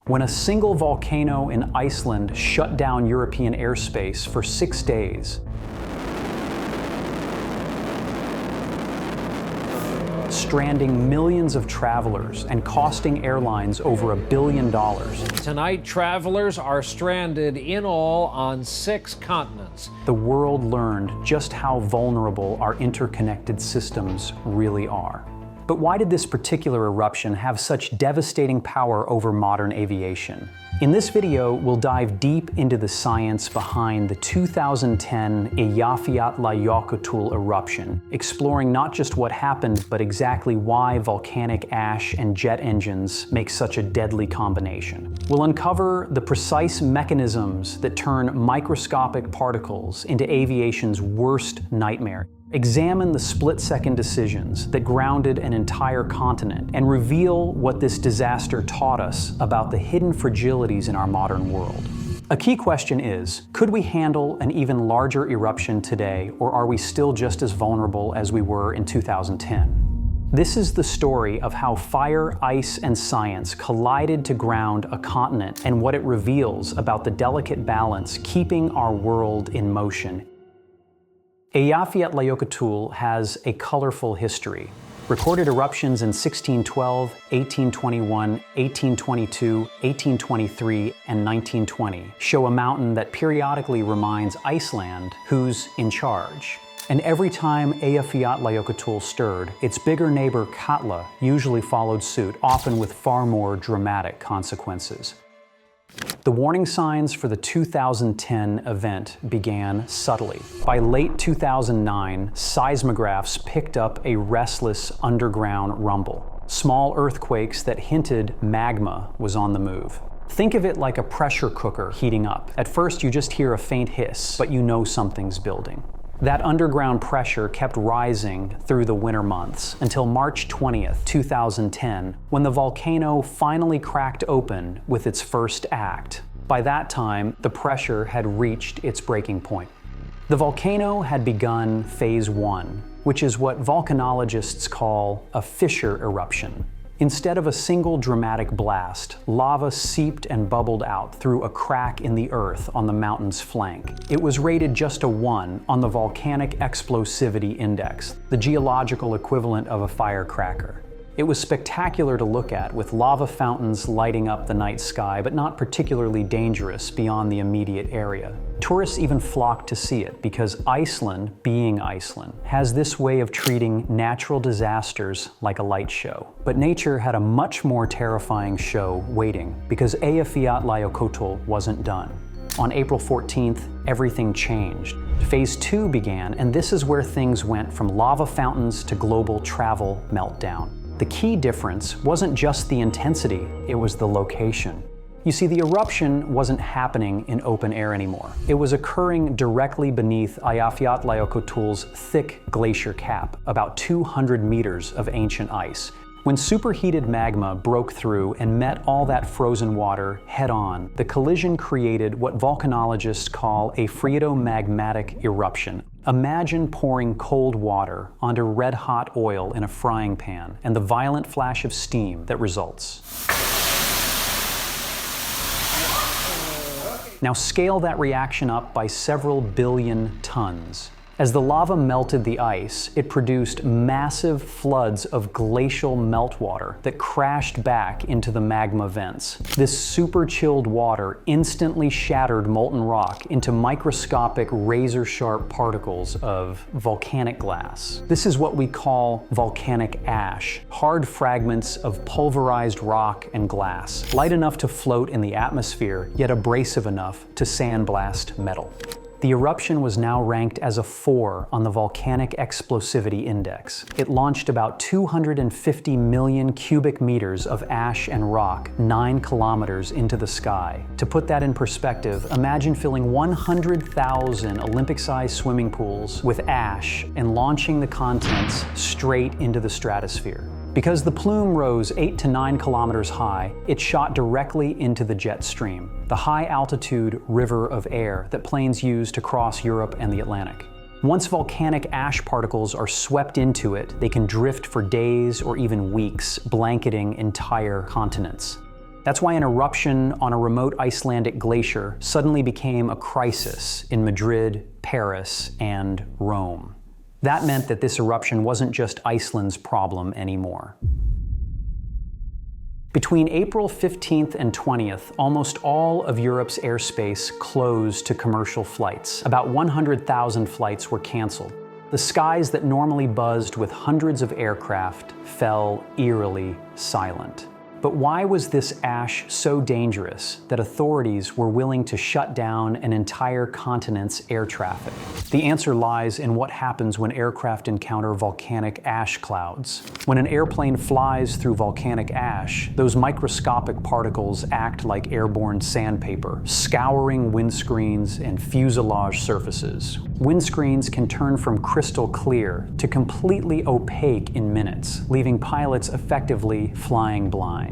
When a single volcano in Iceland shut down European airspace for 6 days, stranding millions of travelers and costing airlines over $1 billion. Tonight, travelers are stranded in all on 6 continents. The world learned just how vulnerable our interconnected systems really are. But why did this particular eruption have such devastating power over modern aviation? In this video, we'll dive deep into the science behind the 2010 Eyjafjallajökull eruption, exploring not just what happened, but exactly why volcanic ash and jet engines make such a deadly combination. We'll uncover the precise mechanisms that turn microscopic particles into aviation's worst nightmare. Examine the split-second decisions that grounded an entire continent and reveal what this disaster taught us about the hidden fragilities in our modern world. A key question is, could we handle an even larger eruption today, or are we still just as vulnerable as we were in 2010? This is the story of how fire, ice, and science collided to ground a continent and what it reveals about the delicate balance keeping our world in motion. Eyjafjallajökull has a colorful history. Recorded eruptions in 1612, 1821, 1822, 1823, and 1920 show a mountain that periodically reminds Iceland who's in charge. And every time Eyjafjallajökull stirred, its bigger neighbor Katla usually followed suit, often with far more dramatic consequences. The warning signs for the 2010 event began subtly. By late 2009, seismographs picked up a restless underground rumble. Small earthquakes that hinted magma was on the move. Think of it like a pressure cooker heating up. At first, you just hear a faint hiss, but you know something's building. That underground pressure kept rising through the winter months until March 20th, 2010, when the volcano finally cracked open with its first act. By that time, the pressure had reached its breaking point. The volcano had begun phase 1, which is what volcanologists call a fissure eruption. Instead of a single dramatic blast, lava seeped and bubbled out through a crack in the earth on the mountain's flank. It was rated just a 1 on the Volcanic Explosivity Index, the geological equivalent of a firecracker. It was spectacular to look at, with lava fountains lighting up the night sky, but not particularly dangerous beyond the immediate area. Tourists even flocked to see it because Iceland, being Iceland, has this way of treating natural disasters like a light show. But nature had a much more terrifying show waiting, because Eyjafjallajökull wasn't done. On April 14th, everything changed. Phase 2 began, and this is where things went from lava fountains to global travel meltdown. The key difference wasn't just the intensity, it was the location. You see, the eruption wasn't happening in open air anymore. It was occurring directly beneath Eyjafjallajökull's thick glacier cap, about 200 meters of ancient ice. When superheated magma broke through and met all that frozen water head-on, the collision created what volcanologists call a phreatomagmatic eruption. Imagine pouring cold water onto red-hot oil in a frying pan and the violent flash of steam that results. Now scale that reaction up by several billion tons. As the lava melted the ice, it produced massive floods of glacial meltwater that crashed back into the magma vents. This super chilled water instantly shattered molten rock into microscopic razor-sharp particles of volcanic glass. This is what we call volcanic ash, hard fragments of pulverized rock and glass, light enough to float in the atmosphere, yet abrasive enough to sandblast metal. The eruption was now ranked as a 4 on the Volcanic Explosivity Index. It launched about 250 million cubic meters of ash and rock 9 kilometers into the sky. To put that in perspective, imagine filling 100,000 Olympic-sized swimming pools with ash and launching the contents straight into the stratosphere. Because the plume rose 8 to 9 kilometers high, it shot directly into the jet stream, the high-altitude river of air that planes use to cross Europe and the Atlantic. Once volcanic ash particles are swept into it, they can drift for days or even weeks, blanketing entire continents. That's why an eruption on a remote Icelandic glacier suddenly became a crisis in Madrid, Paris, and Rome. That meant that this eruption wasn't just Iceland's problem anymore. Between April 15th and 20th, almost all of Europe's airspace closed to commercial flights. About 100,000 flights were canceled. The skies that normally buzzed with hundreds of aircraft fell eerily silent. But why was this ash so dangerous that authorities were willing to shut down an entire continent's air traffic? The answer lies in what happens when aircraft encounter volcanic ash clouds. When an airplane flies through volcanic ash, those microscopic particles act like airborne sandpaper, scouring windscreens and fuselage surfaces. Windscreens can turn from crystal clear to completely opaque in minutes, leaving pilots effectively flying blind.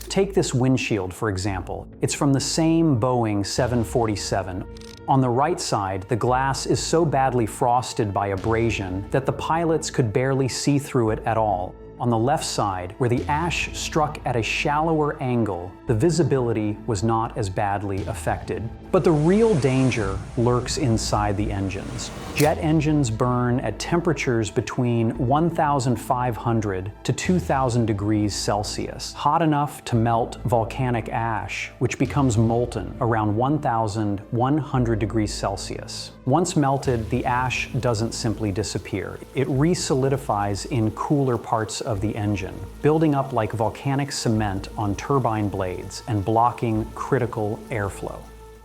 Take this windshield, for example. It's from the same Boeing 747. On the right side, the glass is so badly frosted by abrasion that the pilots could barely see through it at all. On the left side, where the ash struck at a shallower angle, the visibility was not as badly affected. But the real danger lurks inside the engines. Jet engines burn at temperatures between 1,500 to 2,000 degrees Celsius, hot enough to melt volcanic ash, which becomes molten around 1,100 degrees Celsius. Once melted, the ash doesn't simply disappear. It re-solidifies in cooler parts of the engine, building up like volcanic cement on turbine blades and blocking critical airflow.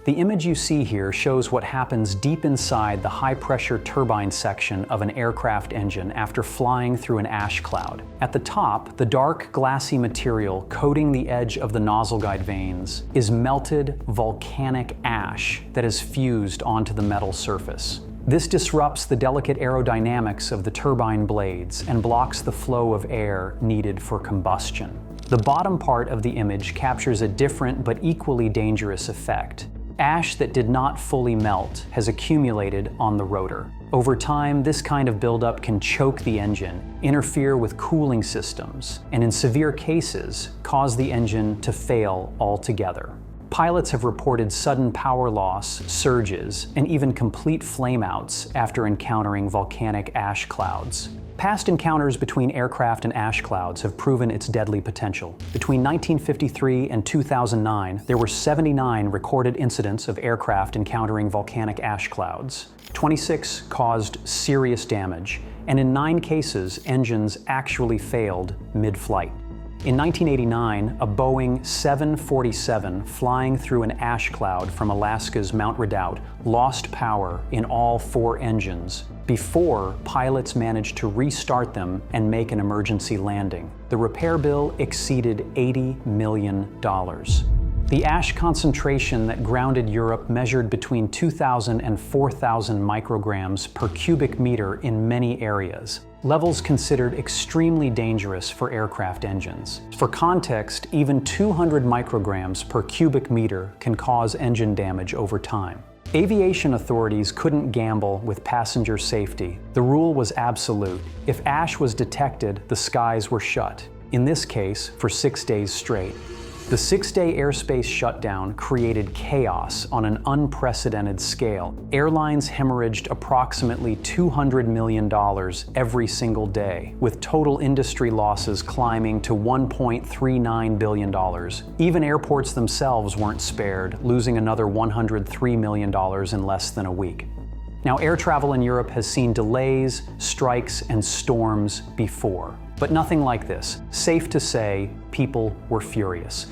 The image you see here shows what happens deep inside the high-pressure turbine section of an aircraft engine after flying through an ash cloud. At the top, the dark, glassy material coating the edge of the nozzle guide vanes is melted volcanic ash that is fused onto the metal surface. This disrupts the delicate aerodynamics of the turbine blades and blocks the flow of air needed for combustion. The bottom part of the image captures a different but equally dangerous effect. Ash that did not fully melt has accumulated on the rotor. Over time, this kind of buildup can choke the engine, interfere with cooling systems, and in severe cases, cause the engine to fail altogether. Pilots have reported sudden power loss, surges, and even complete flameouts after encountering volcanic ash clouds. Past encounters between aircraft and ash clouds have proven its deadly potential. Between 1953 and 2009, there were 79 recorded incidents of aircraft encountering volcanic ash clouds. 26 caused serious damage, and in 9 cases, engines actually failed mid-flight. In 1989, a Boeing 747 flying through an ash cloud from Alaska's Mount Redoubt lost power in all 4 engines before pilots managed to restart them and make an emergency landing. The repair bill exceeded $80 million. The ash concentration that grounded Europe measured between 2,000 and 4,000 micrograms per cubic meter in many areas, levels considered extremely dangerous for aircraft engines. For context, even 200 micrograms per cubic meter can cause engine damage over time. Aviation authorities couldn't gamble with passenger safety. The rule was absolute. If ash was detected, the skies were shut, in this case, for 6 days straight. The 6-day airspace shutdown created chaos on an unprecedented scale. Airlines hemorrhaged approximately $200 million every single day, with total industry losses climbing to $1.39 billion. Even airports themselves weren't spared, losing another $103 million in less than a week. Now, air travel in Europe has seen delays, strikes, and storms before, but nothing like this. Safe to say, people were furious.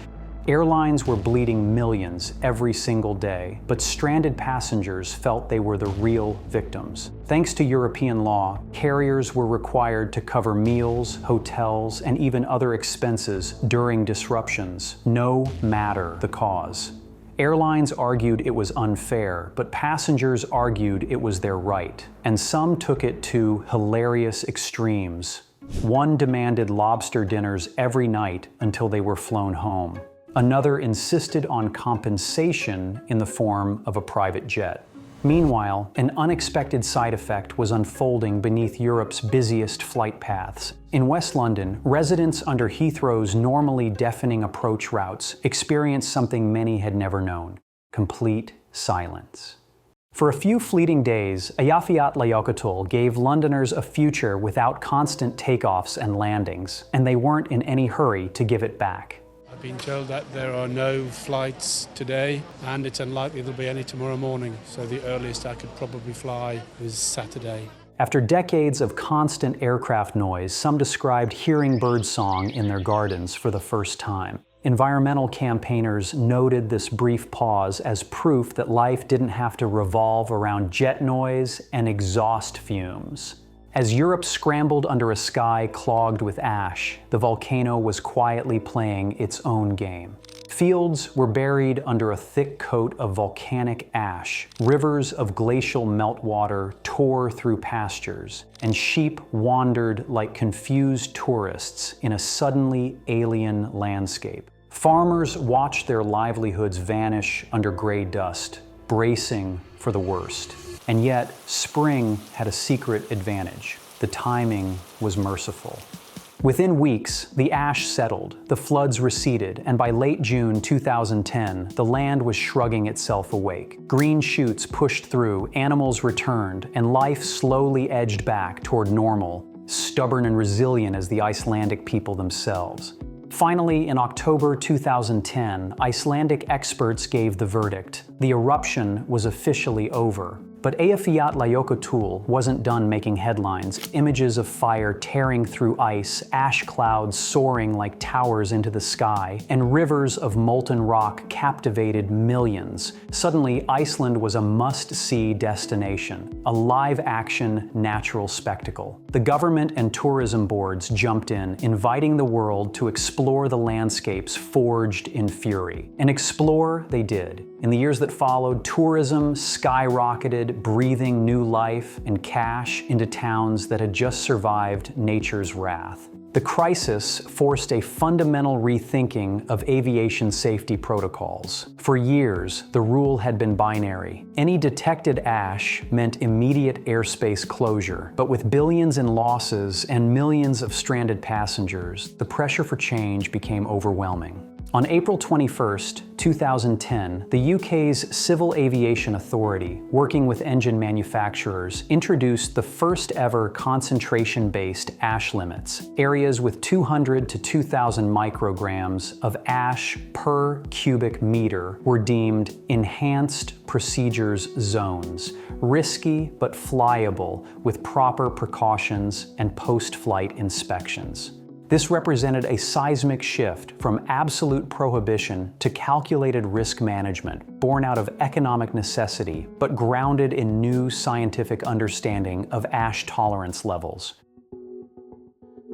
Airlines were bleeding millions every single day, but stranded passengers felt they were the real victims. Thanks to European law, carriers were required to cover meals, hotels, and even other expenses during disruptions, no matter the cause. Airlines argued it was unfair, but passengers argued it was their right, and some took it to hilarious extremes. One demanded lobster dinners every night until they were flown home. Another insisted on compensation in the form of a private jet. Meanwhile, an unexpected side effect was unfolding beneath Europe's busiest flight paths. In West London, residents under Heathrow's normally deafening approach routes experienced something many had never known: complete silence. For a few fleeting days, Eyjafjallajökull gave Londoners a future without constant takeoffs and landings, and they weren't in any hurry to give it back. I've been told that there are no flights today, and it's unlikely there'll be any tomorrow morning, so the earliest I could probably fly is Saturday. After decades of constant aircraft noise, some described hearing birdsong in their gardens for the first time. Environmental campaigners noted this brief pause as proof that life didn't have to revolve around jet noise and exhaust fumes. As Europe scrambled under a sky clogged with ash, the volcano was quietly playing its own game. Fields were buried under a thick coat of volcanic ash, rivers of glacial meltwater tore through pastures, and sheep wandered like confused tourists in a suddenly alien landscape. Farmers watched their livelihoods vanish under gray dust, bracing for the worst. And yet, spring had a secret advantage. The timing was merciful. Within weeks, the ash settled, the floods receded, and by late June 2010, the land was shrugging itself awake. Green shoots pushed through, animals returned, and life slowly edged back toward normal, stubborn and resilient as the Icelandic people themselves. Finally, in October 2010, Icelandic experts gave the verdict. The eruption was officially over. But Eyjafjallajökull wasn't done making headlines. Images of fire tearing through ice, ash clouds soaring like towers into the sky, and rivers of molten rock captivated millions. Suddenly, Iceland was a must-see destination, a live-action natural spectacle. The government and tourism boards jumped in, inviting the world to explore the landscapes forged in fury. And explore they did. In the years that followed, tourism skyrocketed, breathing new life and cash into towns that had just survived nature's wrath. The crisis forced a fundamental rethinking of aviation safety protocols. For years, the rule had been binary. Any detected ash meant immediate airspace closure. But with billions in losses and millions of stranded passengers, the pressure for change became overwhelming. On April 21, 2010, the UK's Civil Aviation Authority, working with engine manufacturers, introduced the first ever concentration-based ash limits. Areas with 200 to 2,000 micrograms of ash per cubic meter were deemed enhanced procedures zones, risky but flyable with proper precautions and post-flight inspections. This represented a seismic shift from absolute prohibition to calculated risk management, born out of economic necessity, but grounded in new scientific understanding of ash tolerance levels.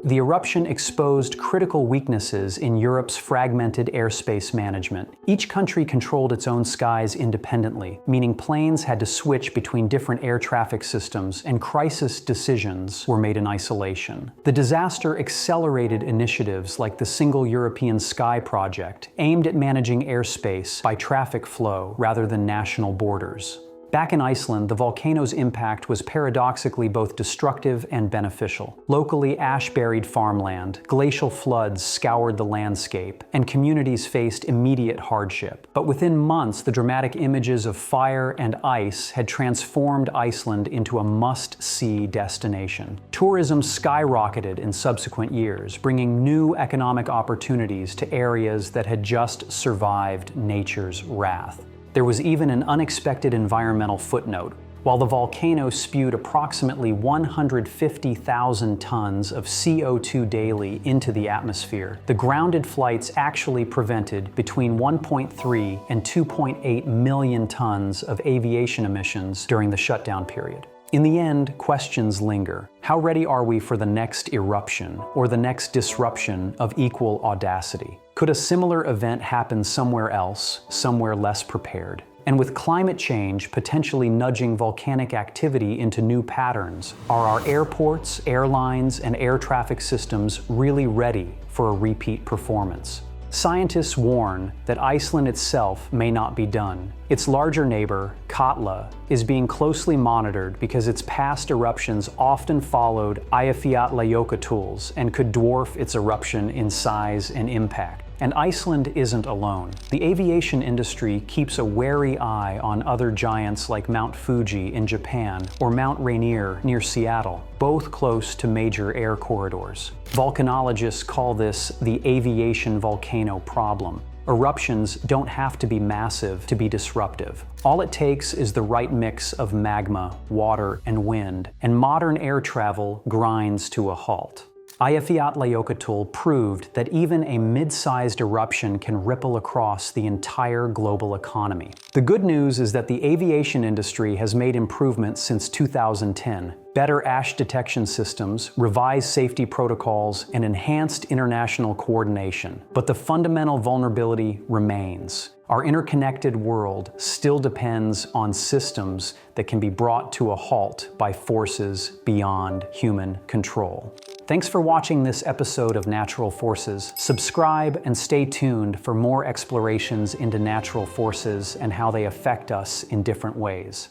The eruption exposed critical weaknesses in Europe's fragmented airspace management. Each country controlled its own skies independently, meaning planes had to switch between different air traffic systems, and crisis decisions were made in isolation. The disaster accelerated initiatives like the Single European Sky project, aimed at managing airspace by traffic flow rather than national borders. Back in Iceland, the volcano's impact was paradoxically both destructive and beneficial. Locally ash-buried farmland, glacial floods scoured the landscape, and communities faced immediate hardship. But within months, the dramatic images of fire and ice had transformed Iceland into a must-see destination. Tourism skyrocketed in subsequent years, bringing new economic opportunities to areas that had just survived nature's wrath. There was even an unexpected environmental footnote. While the volcano spewed approximately 150,000 tons of CO2 daily into the atmosphere, the grounded flights actually prevented between 1.3 and 2.8 million tons of aviation emissions during the shutdown period. In the end, questions linger. How ready are we for the next eruption or the next disruption of equal audacity? Could a similar event happen somewhere else, somewhere less prepared? And with climate change potentially nudging volcanic activity into new patterns, are our airports, airlines, and air traffic systems really ready for a repeat performance? Scientists warn that Iceland itself may not be done. Its larger neighbor, Katla, is being closely monitored because its past eruptions often followed Eyjafjallajökull and could dwarf its eruption in size and impact. And Iceland isn't alone. The aviation industry keeps a wary eye on other giants like Mount Fuji in Japan or Mount Rainier near Seattle, both close to major air corridors. Volcanologists call this the aviation volcano problem. Eruptions don't have to be massive to be disruptive. All it takes is the right mix of magma, water, and wind, and modern air travel grinds to a halt. Eyjafjallajökull proved that even a mid-sized eruption can ripple across the entire global economy. The good news is that the aviation industry has made improvements since 2010. Better ash detection systems, revised safety protocols, and enhanced international coordination. But the fundamental vulnerability remains. Our interconnected world still depends on systems that can be brought to a halt by forces beyond human control. Thanks for watching this episode of Natural Forces. Subscribe and stay tuned for more explorations into natural forces and how they affect us in different ways.